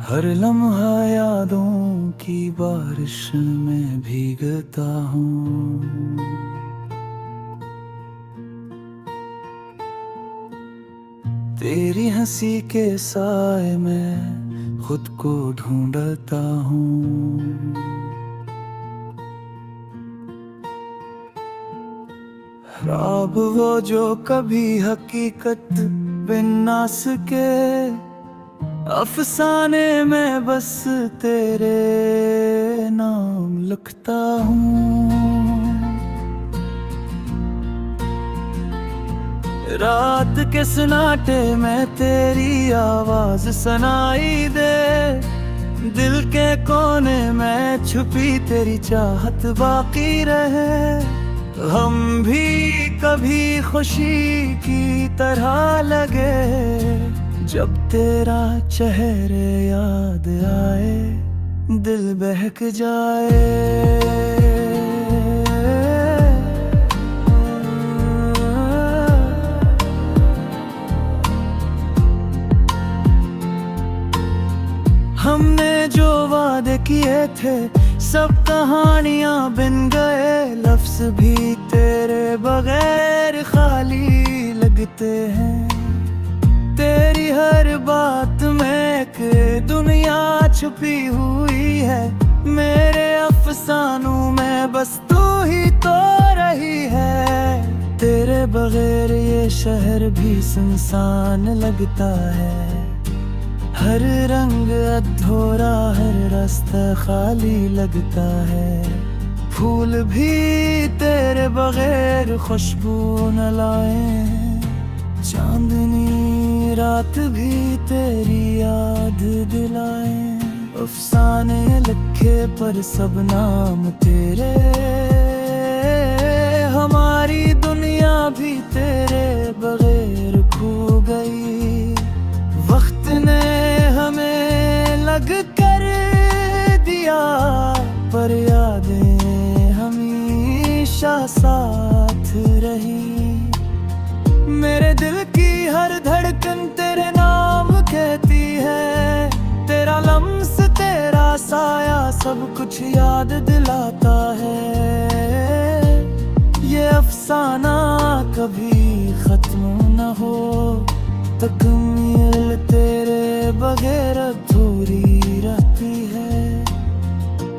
हर लम्हा यादों की बारिश में भीगता हूँ। तेरी हंसी के साए में खुद को ढूंढता हूँ। ख्वाब वो जो कभी हकीकत बिन ना सके, अफसाने में बस तेरे नाम लिखता हूँ। रात के सन्नाटे में तेरी आवाज सुनाई दे, दिल के कोने में छुपी तेरी चाहत बाकी रहे। हम भी कभी खुशी की तरह लगे, जब तेरा चेहरे याद आए दिल बहक जाए। हमने जो वादे किए थे सब कहानियां बिन गए, लफ्ज भी तेरे बगैर खाली लगते हैं। तेरी हर बात में एक दुनिया छुपी हुई है, मेरे अफसानों में बस तू ही तो रही है। तेरे बगैर ये शहर भी सुनसान लगता है, हर रंग अधूरा हर रास्ता खाली लगता है। फूल भी तेरे बगैर खुशबू न लाए, चांदनी रात भी तेरी याद दिलाए। अफसाने लिखे पर सब नाम तेरे, हमारी दुनिया भी तेरे बगैर खो गई। वक्त ने हमें लग कर दिया, पर यादें हमेशा साथ रही। मेरे दिल की हर धड़कन तेरे नाम कहती है, तेरा लम्स तेरा साया सब कुछ याद दिलाता है। ये अफसाना कभी खत्म न हो, तकमील तेरे बगैर अधूरी रहती है।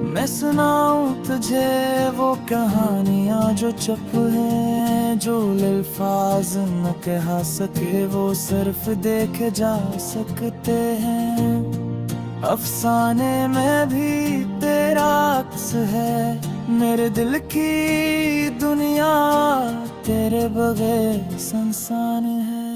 मैं सुनाऊं तुझे वो कहानियां जो चुप हैं, जो अल्फाज न कह सके वो सिर्फ देखे जा सकते हैं। अफसाने में भी तेरा अक्स है, मेरे दिल की दुनिया तेरे बगैर सुनसान है।